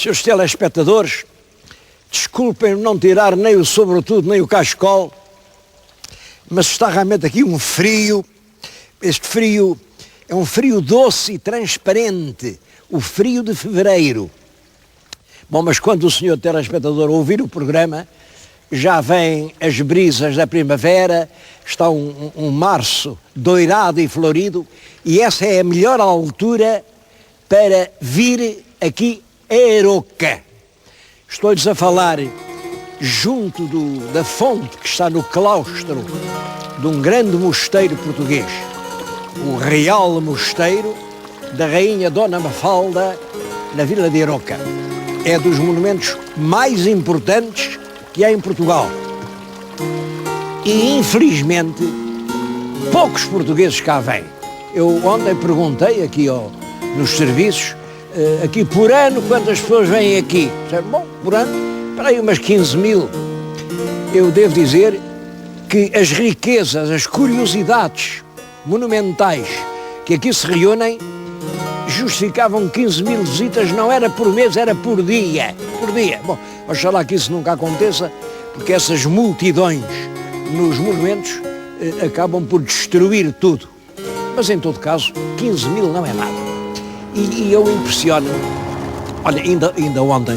Senhores telespectadores, desculpem não tirar nem o sobretudo nem o cachecol, mas está realmente aqui um frio. Este frio é um frio doce e transparente, o frio de fevereiro. Bom, mas quando o senhor telespectador ouvir o programa, já vêm as brisas da primavera, está um março doirado e florido, e essa é a melhor altura para vir aqui a Aroca. Estou-lhes a falar junto da fonte que está no claustro de um grande mosteiro português, o Real Mosteiro da Rainha Dona Mafalda, na vila de Aroca. É dos monumentos mais importantes que há em Portugal. E, infelizmente, poucos portugueses cá vêm. Eu ontem perguntei aqui nos serviços, aqui por ano, quantas pessoas vêm aqui? Bom, por ano, para aí umas 15 mil. Eu devo dizer que as riquezas, as curiosidades monumentais que aqui se reúnem justificavam 15 mil visitas, não era por mês, era por dia. Por dia. Bom, oxalá que isso nunca aconteça, porque essas multidões nos monumentos acabam por destruir tudo. Mas em todo caso, 15 mil não é nada. E eu impressiono-me. Olha, ainda ontem,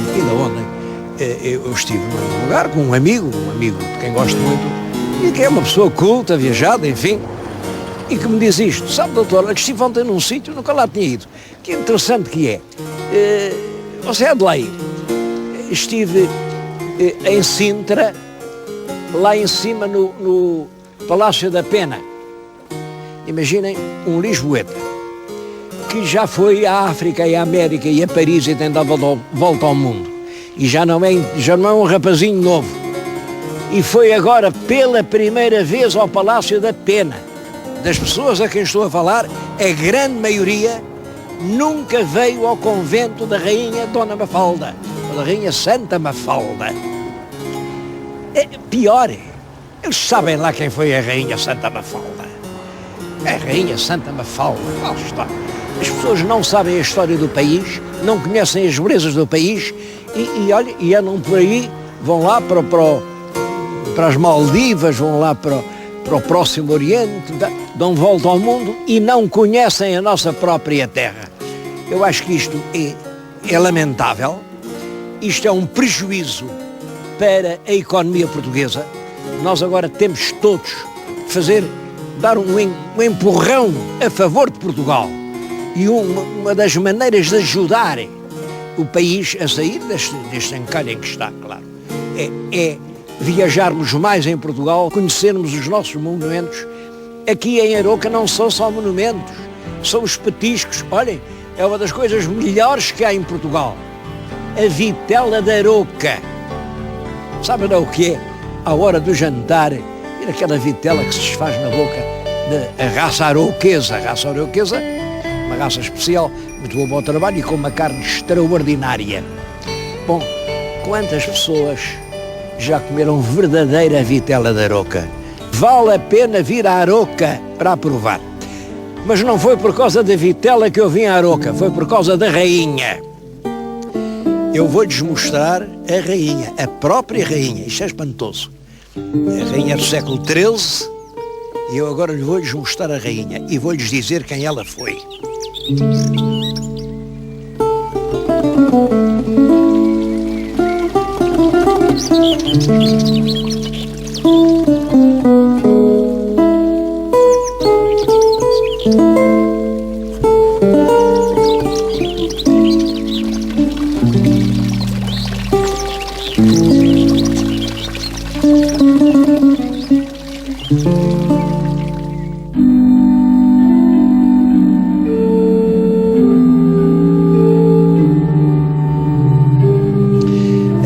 eu estive num lugar com um amigo de quem gosto muito, e que é uma pessoa culta, viajada, enfim, e que me diz isto: sabe, doutor, que estive ontem num sítio, nunca lá tinha ido. Que interessante que é. Você é de lá ir. Estive em Sintra, lá em cima no Palácio da Pena. Imaginem um lisboeta que já foi à África e à América e a Paris e tem dado volta ao mundo. E já não é um rapazinho novo. E foi agora pela primeira vez ao Palácio da Pena. Das pessoas a quem estou a falar, a grande maioria nunca veio ao convento da Rainha Dona Mafalda, ou da Rainha Santa Mafalda. É pior, eles sabem lá quem foi a Rainha Santa Mafalda. A Rainha Santa Mafalda, lá está. As pessoas não sabem a história do país, não conhecem as belezas do país e andam por aí, vão lá para as Maldivas, vão lá para o Próximo Oriente, dão volta ao mundo e não conhecem a nossa própria terra. Eu acho que isto é lamentável, isto é um prejuízo para a economia portuguesa. Nós agora temos todos que dar um empurrão a favor de Portugal. E uma das maneiras de ajudar o país a sair deste encalhe em que está, claro, é viajarmos mais em Portugal, conhecermos os nossos monumentos. Aqui em Aroca não são só monumentos, são os petiscos. Olhem, é uma das coisas melhores que há em Portugal. A vitela de Aroca. Sabem lá o que é? À hora do jantar, e aquela vitela que se desfaz na boca da raça aroquesa. A raça aroquesa, uma raça especial, muito bom trabalho e com uma carne extraordinária. Bom, quantas pessoas já comeram verdadeira vitela de Aroca? Vale a pena vir a Aroca para provar. Mas não foi por causa da vitela que eu vim a Aroca, foi por causa da rainha. Eu vou-lhes mostrar a rainha, a própria rainha. Isto é espantoso. A rainha do século XIII, e eu agora vou-lhes mostrar a rainha e vou-lhes dizer quem ela foi.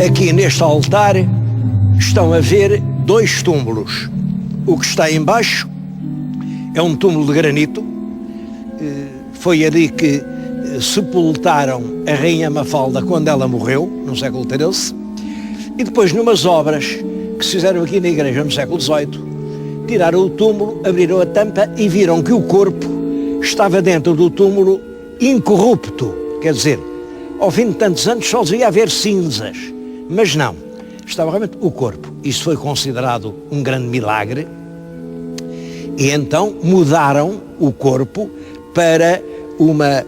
Aqui neste altar estão a ver dois túmulos. O que está em baixo é um túmulo de granito. Foi ali que sepultaram a Rainha Mafalda quando ela morreu, no século XIII. E depois, numas obras que se fizeram aqui na igreja no século XVIII, tiraram o túmulo, abriram a tampa e viram que o corpo estava dentro do túmulo incorrupto. Quer dizer, ao fim de tantos anos só devia haver cinzas. Mas não, estava realmente o corpo. Isso foi considerado um grande milagre. E então mudaram o corpo para uma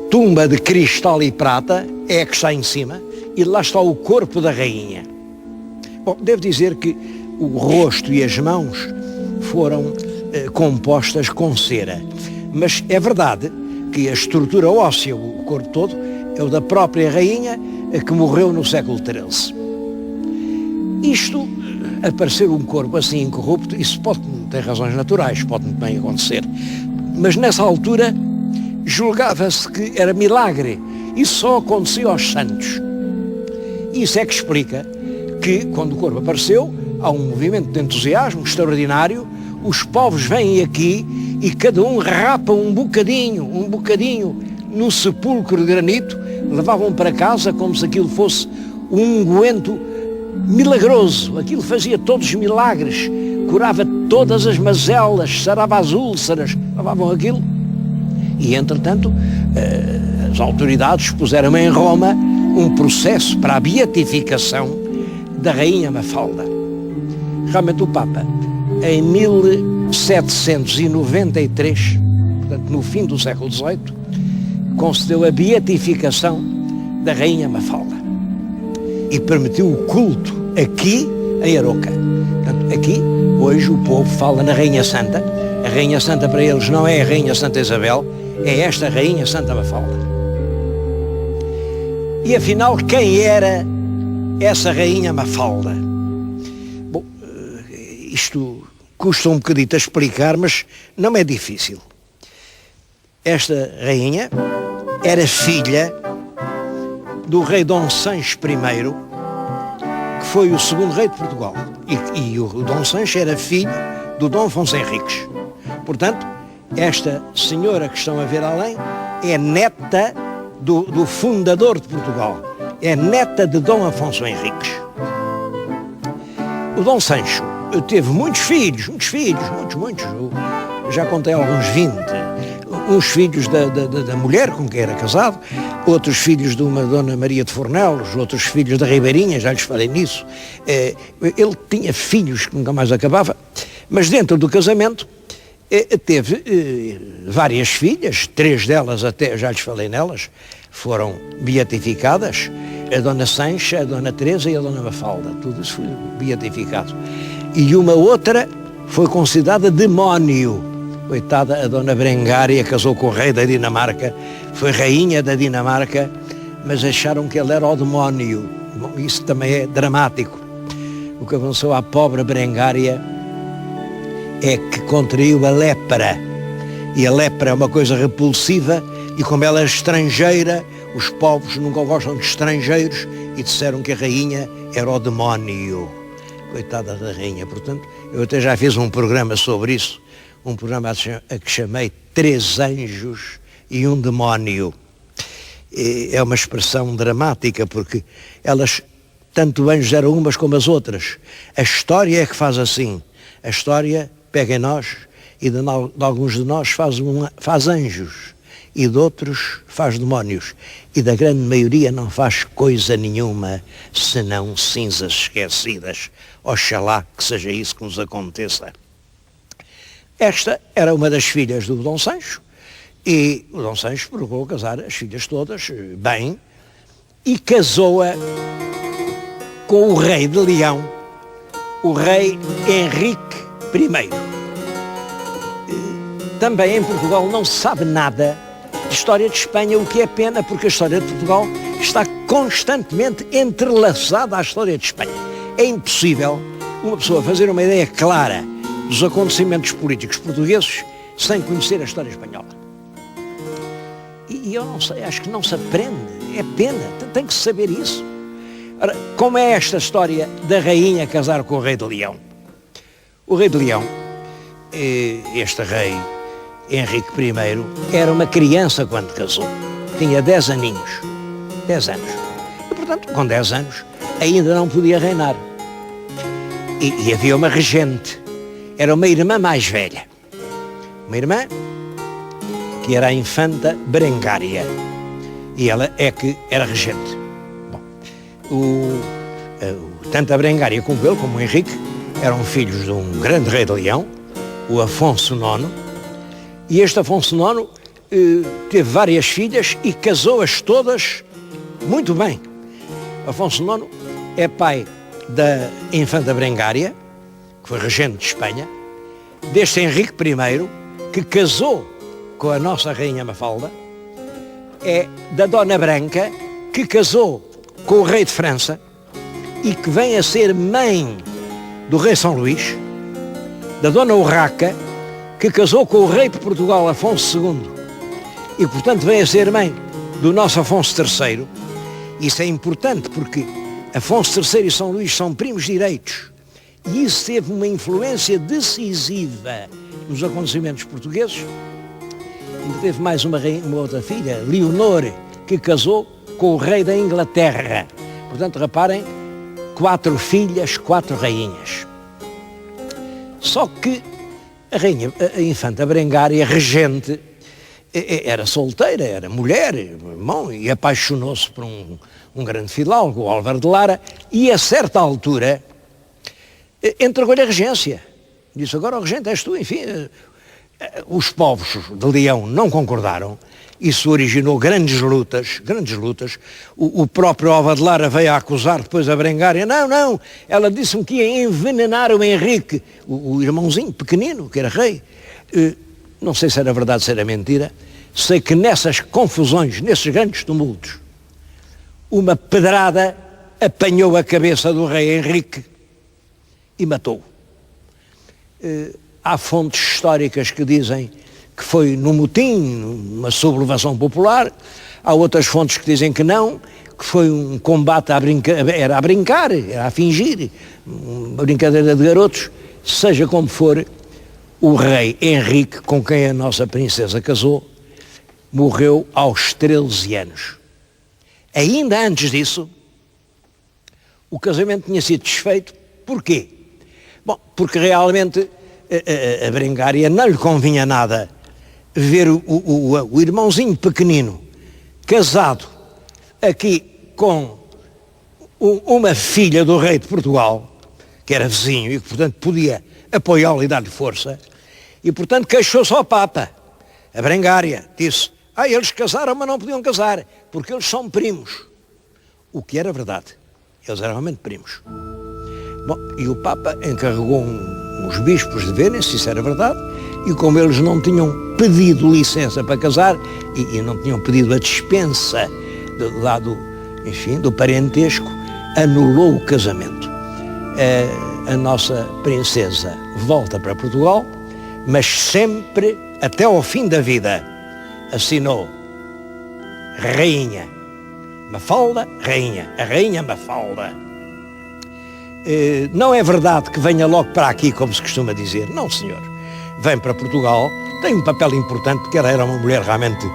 tumba de cristal e prata, é a que está em cima, e lá está o corpo da rainha. Bom, devo dizer que o rosto e as mãos foram compostas com cera, mas é verdade que a estrutura óssea, o corpo todo, é o da própria rainha, que morreu no século XIII. Isto, aparecer um corpo assim incorrupto, isso pode ter razões naturais, pode muito bem acontecer, mas nessa altura julgava-se que era milagre, isso só acontecia aos santos. Isso é que explica que, quando o corpo apareceu, há um movimento de entusiasmo extraordinário, os povos vêm aqui e cada um rapa um bocadinho no sepulcro de granito, levavam para casa como se aquilo fosse um unguento milagroso, aquilo fazia todos os milagres, curava todas as mazelas, sarava as úlceras, levavam aquilo. E, entretanto, as autoridades puseram em Roma um processo para a beatificação da rainha Mafalda. Realmente o Papa, em 1793, portanto no fim do século XVIII, concedeu a beatificação da rainha Mafalda e permitiu o culto aqui em Aroca. Portanto, aqui, hoje, o povo fala na Rainha Santa. A Rainha Santa para eles não é a Rainha Santa Isabel, é esta Rainha Santa Mafalda. E afinal, quem era essa Rainha Mafalda? Bom, isto custa um bocadito a explicar, mas não é difícil. Esta rainha era filha do rei Dom Sancho I, que foi o segundo rei de Portugal. E o Dom Sancho era filho do Dom Afonso Henriques. Portanto, esta senhora que estão a ver além é neta do fundador de Portugal. É neta de Dom Afonso Henriques. O Dom Sancho teve muitos filhos, muitos. Eu já contei alguns 20. Uns filhos da mulher com quem era casado, outros filhos de uma Dona Maria de Fornelos, outros filhos da Ribeirinha, já lhes falei nisso. Ele tinha filhos que nunca mais acabava, mas dentro do casamento teve várias filhas, 3 delas até, já lhes falei nelas, foram beatificadas, a Dona Sancha, a Dona Teresa e a Dona Mafalda, tudo isso foi beatificado. E uma outra foi considerada demónio. Coitada, a Dona Berengária casou com o rei da Dinamarca, foi rainha da Dinamarca, mas acharam que ele era o demónio. Bom, isso também é dramático. O que aconteceu à pobre Berengária é que contraiu a lepra. E a lepra é uma coisa repulsiva, e como ela é estrangeira, os povos nunca gostam de estrangeiros, e disseram que a rainha era o demónio. Coitada da rainha. Portanto, eu até já fiz um programa sobre isso, um programa a que chamei 3 anjos e um demónio. É uma expressão dramática, porque elas, tanto anjos eram umas como as outras. A história é que faz assim. A história pega em nós e de alguns de nós faz anjos e de outros faz demónios. E da grande maioria não faz coisa nenhuma senão cinzas esquecidas. Oxalá que seja isso que nos aconteça. Esta era uma das filhas do Dom Sancho, e o Dom Sancho procurou casar as filhas todas bem, e casou-a com o rei de Leão, o rei Henrique I. Também em Portugal não se sabe nada de história de Espanha, o que é pena, porque a história de Portugal está constantemente entrelaçada à história de Espanha. É impossível uma pessoa fazer uma ideia clara dos acontecimentos políticos portugueses sem conhecer a história espanhola. E eu não sei, acho que não se aprende, é pena, tem que se saber isso. Ora, como é esta história da rainha casar com o rei de Leão? O rei de Leão, este rei Henrique I, era uma criança quando casou, tinha 10 aninhos, 10 anos. E, portanto, com 10 anos, ainda não podia reinar. E havia uma regente. Era uma irmã mais velha, uma irmã que era a infanta Berengária. e ela é que era regente. Bom, tanto a Berengária como ele, como o Henrique, eram filhos de um grande rei de Leão, o Afonso IX, e este Afonso IX teve várias filhas e casou-as todas muito bem. Afonso IX é pai da infanta Berengária, que foi regente de Espanha, deste Henrique I, que casou com a nossa rainha Mafalda, é da Dona Branca, que casou com o rei de França e que vem a ser mãe do rei São Luís, da Dona Urraca, que casou com o rei de Portugal, Afonso II, e portanto vem a ser mãe do nosso Afonso III. Isso é importante porque Afonso III e São Luís são primos direitos e isso teve uma influência decisiva nos acontecimentos portugueses. E teve mais uma outra filha, Leonor, que casou com o rei da Inglaterra. Portanto, reparem, 4 filhas, 4 rainhas. Só que a infanta Berengária, regente, era solteira, era mulher, bom, e apaixonou-se por um grande fidalgo, o Álvaro de Lara, e a certa altura entregou-lhe a regência. Disse, agora o regente és tu, enfim. Os povos de Leão não concordaram, isso originou grandes lutas. O próprio Álvaro de Lara veio a acusar depois a Berengária, não, ela disse-me que ia envenenar o Henrique, o irmãozinho pequenino, que era rei. Não sei se era verdade, se era mentira, sei que nessas confusões, nesses grandes tumultos, uma pedrada apanhou a cabeça do rei Henrique e matou-o. Há fontes históricas que dizem que foi no motim, numa sublevação popular. Há outras fontes que dizem que não, que foi um combate era a brincar, era a fingir, uma brincadeira de garotos. Seja como for, o rei Henrique, com quem a nossa princesa casou, morreu aos 13 anos. Ainda antes disso, o casamento tinha sido desfeito. Porquê? Bom, porque realmente a Berengária não lhe convinha nada ver o irmãozinho pequenino casado aqui com uma filha do rei de Portugal, que era vizinho e que, portanto, podia apoiá-lo e dar-lhe força, e, portanto, queixou-se ao Papa. A Berengária disse, eles casaram, mas não podiam casar, porque eles são primos. O que era verdade. Eles eram realmente primos. Bom, e o Papa encarregou uns bispos de verem se isso era verdade, e como eles não tinham pedido licença para casar e não tinham pedido a dispensa do lado, enfim, do parentesco, anulou o casamento. A nossa princesa volta para Portugal, mas sempre, até ao fim da vida, assinou Rainha Mafalda, a Rainha Mafalda. Não é verdade que venha logo para aqui, como se costuma dizer. Não, senhor. Vem para Portugal, tem um papel importante, porque ela era uma mulher realmente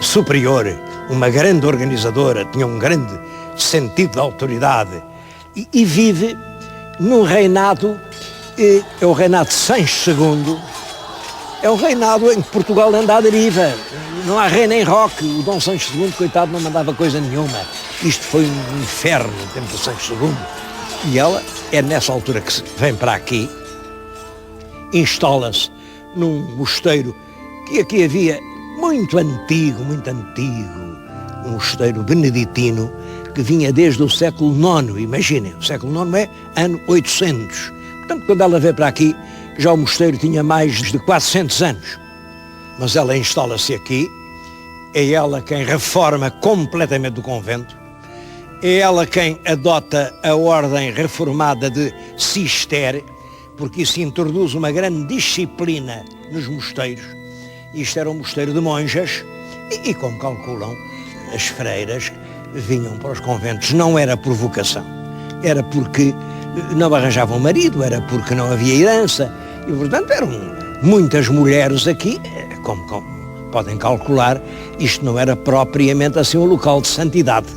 superior, uma grande organizadora, tinha um grande sentido de autoridade e vive num reinado, é o reinado de Sancho II, é um reinado em que Portugal anda à deriva, não há rei nem roque, o Dom Sancho II, coitado, não mandava coisa nenhuma, isto foi um inferno no tempo de Sancho II, e ela é nessa altura que vem para aqui, instala-se num mosteiro que aqui havia muito antigo, um mosteiro beneditino que vinha desde o século IX, imaginem, o século IX é ano 800. Portanto, quando ela veio para aqui, já o mosteiro tinha mais de 400 anos. Mas ela instala-se aqui, é ela quem reforma completamente o convento, é ela quem adota a ordem reformada de Cister, porque isso introduz uma grande disciplina nos mosteiros. Isto era um mosteiro de monjas e como calculam, as freiras vinham para os conventos, não era por vocação, era porque não arranjavam marido, era porque não havia herança e, portanto, eram muitas mulheres aqui, como podem calcular, isto não era propriamente assim um local de santidade.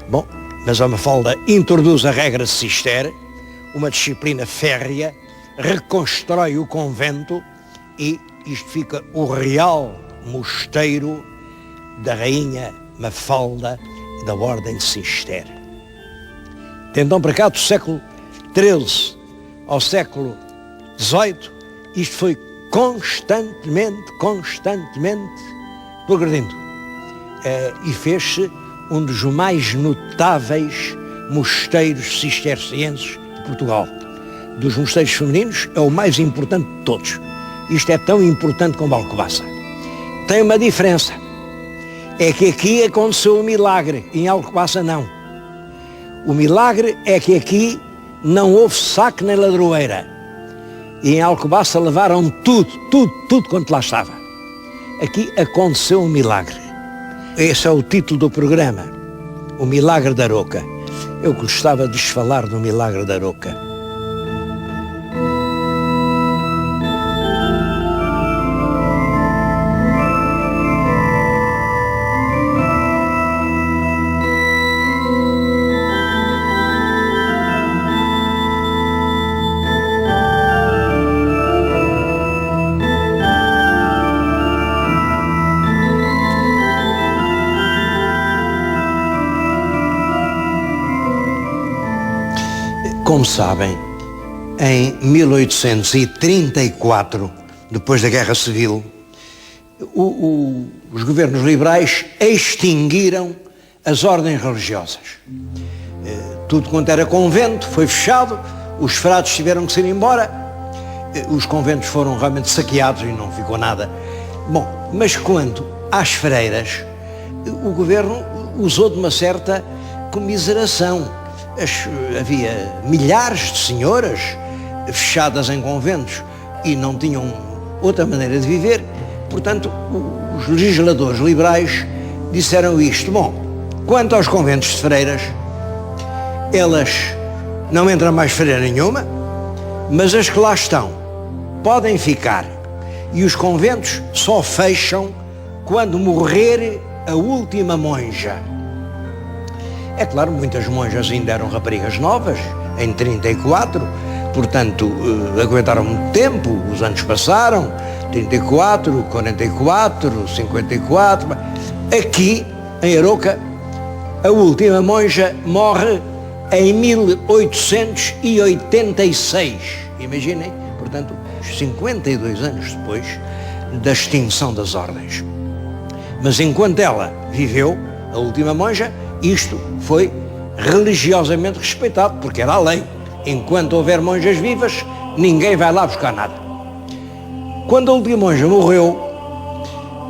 Bom, mas a Mafalda introduz a regra de Cister, uma disciplina férrea, reconstrói o convento e isto fica o Real Mosteiro da Rainha Mafalda da Ordem Cister. De então para cá, do século XIII ao século XVIII, isto foi constantemente progredindo. E fez-se um dos mais notáveis mosteiros cistercienses de Portugal. Dos mosteiros femininos é o mais importante de todos. Isto é tão importante como Alcobaça. Tem uma diferença. É que aqui aconteceu o milagre, em Alcobaça não. O milagre é que aqui não houve saque nem ladroeira. E em Alcobaça levaram tudo quanto lá estava. Aqui aconteceu um milagre. Esse é o título do programa, o Milagre da Aroca. Eu gostava de lhes falar do Milagre da Aroca. Como sabem, em 1834, depois da Guerra Civil, os governos liberais extinguiram as ordens religiosas. Tudo quanto era convento foi fechado, os frades tiveram que ir embora, os conventos foram realmente saqueados e não ficou nada. Bom, mas quanto às freiras, o governo usou de uma certa comiseração. Havia milhares de senhoras fechadas em conventos e não tinham outra maneira de viver. Portanto, os legisladores liberais disseram isto. Bom, quanto aos conventos de freiras, elas não entra mais freira nenhuma, mas as que lá estão podem ficar. E os conventos só fecham quando morrer a última monja. É claro, muitas monjas ainda eram raparigas novas, em 34, portanto, aguentaram muito tempo, os anos passaram, 34, 44, 54. Aqui, em Aroca, a última monja morre em 1886. Imaginem, portanto, 52 anos depois da extinção das ordens. Mas enquanto ela viveu, a última monja, isto foi religiosamente respeitado, porque era a lei. Enquanto houver monjas vivas, ninguém vai lá buscar nada. Quando a última monja morreu,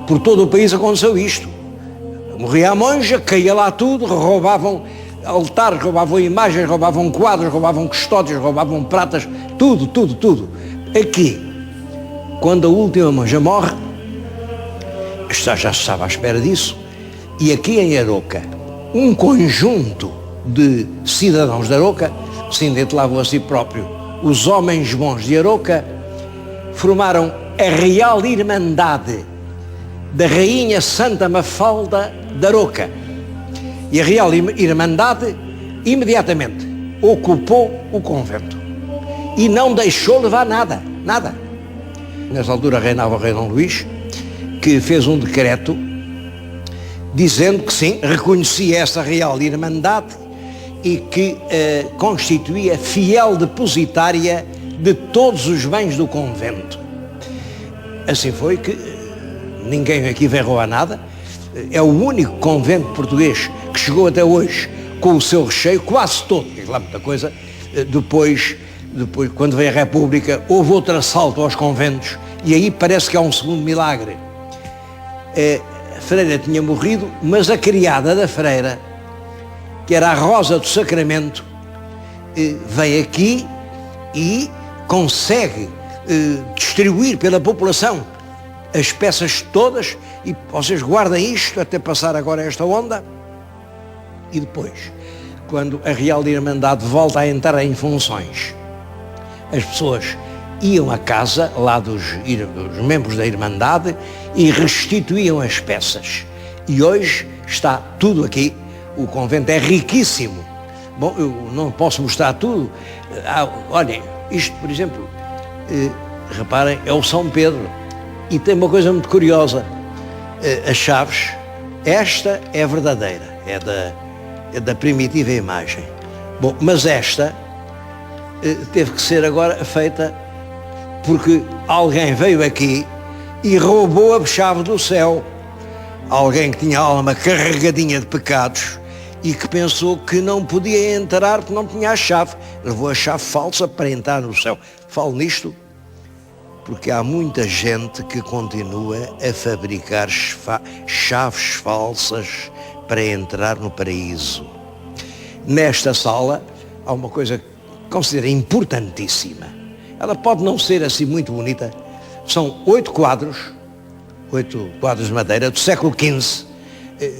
por todo o país aconteceu isto. Morria a monja, caía lá tudo, roubavam altares, roubavam imagens, roubavam quadros, roubavam custódios, roubavam pratas, tudo. Aqui, quando a última monja morre, já se estava à espera disso, e aqui em Aroca, um conjunto de cidadãos de Aroca se intitulavam a si próprio os Homens Bons de Aroca, formaram a Real Irmandade da Rainha Santa Mafalda de Aroca. E a Real Irmandade imediatamente ocupou o convento e não deixou levar nada. Nessa altura reinava o rei Dom Luís, que fez um decreto dizendo que sim, reconhecia essa Real Irmandade e que constituía fiel depositária de todos os bens do convento. Assim foi que ninguém aqui veio roubar nada. É o único convento português que chegou até hoje com o seu recheio, quase todo, porque lá muita coisa. Depois, quando veio a República, houve outro assalto aos conventos e aí parece que há um segundo milagre. A freira tinha morrido, mas a criada da freira, que era a Rosa do Sacramento, veio aqui e consegue distribuir pela população as peças todas, e vocês guardem isto até passar agora esta onda. E depois, quando a Real Irmandade volta a entrar em funções, as pessoas iam à casa lá dos membros da Irmandade e restituíam as peças. E hoje está tudo aqui. O convento é riquíssimo. Bom, eu não posso mostrar tudo. Olhem, isto, por exemplo, reparem, é o São Pedro. E tem uma coisa muito curiosa. As chaves esta é verdadeira, é da primitiva imagem. Bom, mas esta teve que ser agora feita porque alguém veio aqui e roubou a chave do céu. Alguém que tinha a alma carregadinha de pecados e que pensou que não podia entrar porque não tinha a chave. Levou a chave falsa para entrar no céu. Falo nisto porque há muita gente que continua a fabricar chaves falsas para entrar no paraíso. Nesta sala há uma coisa que considero importantíssima. Ela pode não ser assim muito bonita. São 8 quadros de madeira do século XV.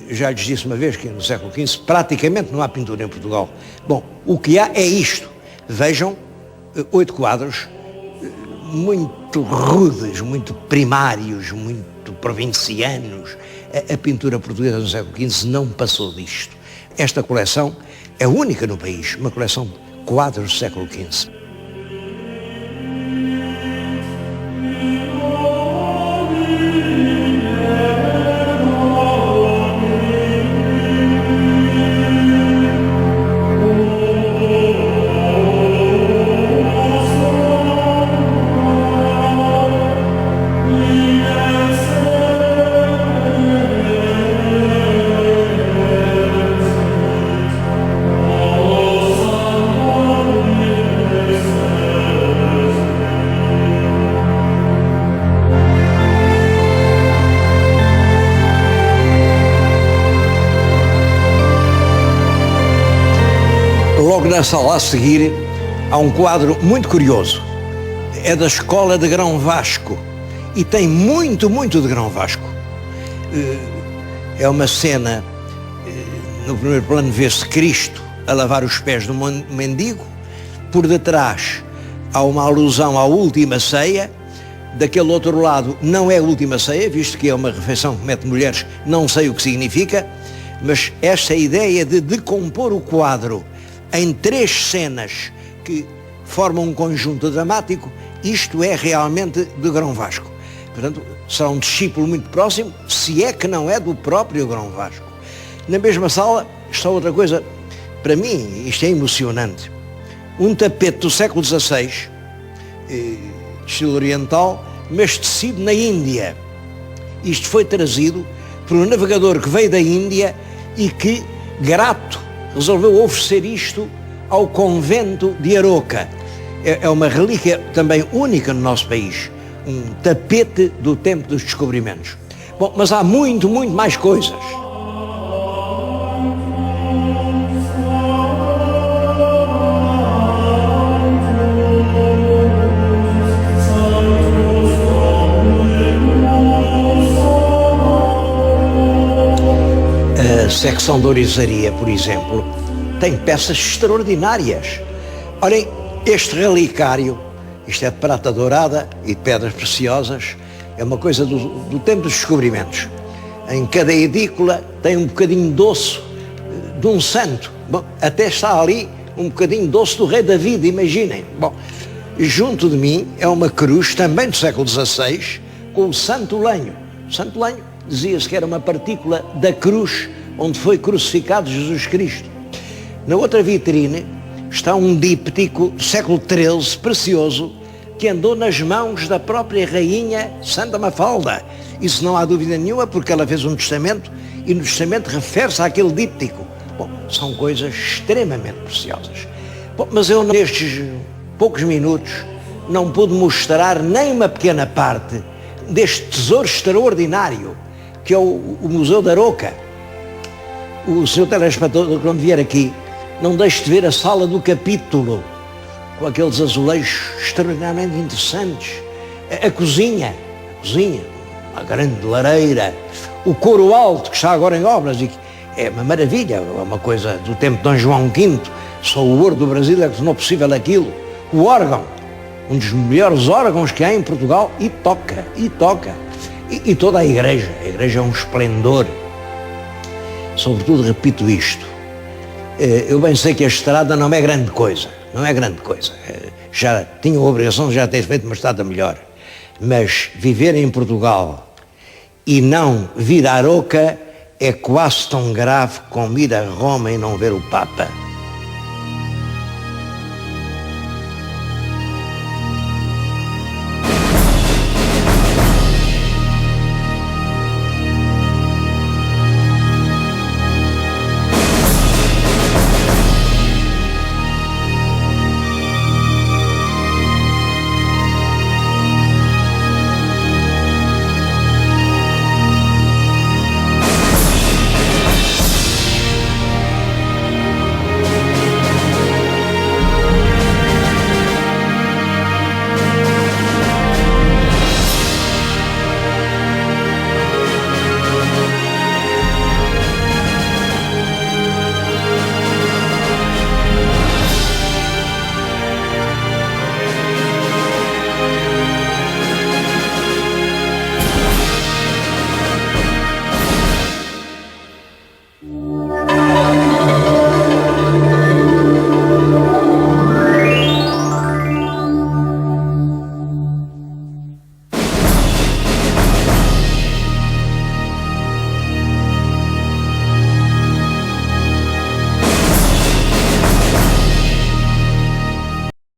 Já lhes disse uma vez que no século XV praticamente não há pintura em Portugal. Bom, o que há é isto. Vejam, 8 quadros muito rudes, muito primários, muito provincianos. A pintura portuguesa do século XV não passou disto. Esta coleção é única no país, uma coleção de quadros do século XV. Logo na sala a seguir há um quadro muito curioso. É da Escola de Grão Vasco e tem muito de Grão Vasco. É uma cena, no primeiro plano vê-se Cristo a lavar os pés de um mendigo, por detrás há uma alusão à última ceia, daquele outro lado não é a última ceia, visto que é uma refeição que mete mulheres, não sei o que significa, mas esta ideia de decompor o quadro em 3 cenas que formam um conjunto dramático, isto é realmente de Grão Vasco. Portanto, será um discípulo muito próximo, se é que não é do próprio Grão Vasco. Na mesma sala está outra coisa, para mim, isto é emocionante. Um tapete do século XVI, estilo oriental, mas tecido na Índia. Isto foi trazido por um navegador que veio da Índia e que, grato, resolveu oferecer isto ao convento de Aroca. É uma relíquia também única no nosso país, um tapete do tempo dos descobrimentos. Bom, mas há muito mais coisas. A secção de ouriçaria, por exemplo, tem peças extraordinárias. Olhem, este relicário, isto é de prata dourada e de pedras preciosas, é uma coisa do tempo dos descobrimentos. Em cada edícula tem um bocadinho de osso de um santo. Bom, até está ali um bocadinho de osso do rei David, imaginem. Bom, junto de mim é uma cruz, também do século XVI, com o santo lenho. O santo lenho dizia-se que era uma partícula da cruz onde foi crucificado Jesus Cristo. Na outra vitrine está um díptico do século XIII, precioso, que andou nas mãos da própria rainha Santa Mafalda. Isso não há dúvida nenhuma, porque ela fez um testamento e no testamento refere-se àquele díptico. Bom, são coisas extremamente preciosas. Bom, mas eu nestes poucos minutos não pude mostrar nem uma pequena parte deste tesouro extraordinário que é o Museu da Aroca. O seu telespectador, quando vier aqui, não deixe de ver a sala do capítulo, com aqueles azulejos extraordinariamente interessantes. A cozinha, uma grande lareira, o coro alto que está agora em obras, e é uma maravilha, é uma coisa do tempo de Dom João V, só o ouro do Brasil é que tornou possível aquilo. O órgão, um dos melhores órgãos que há em Portugal, e toca. E toda a igreja é um esplendor. Sobretudo, repito isto, eu bem sei que a estrada não é grande coisa, já tinha a obrigação de já ter feito uma estrada melhor, mas viver em Portugal e não vir a Aroca é quase tão grave como ir a Roma e não ver o Papa.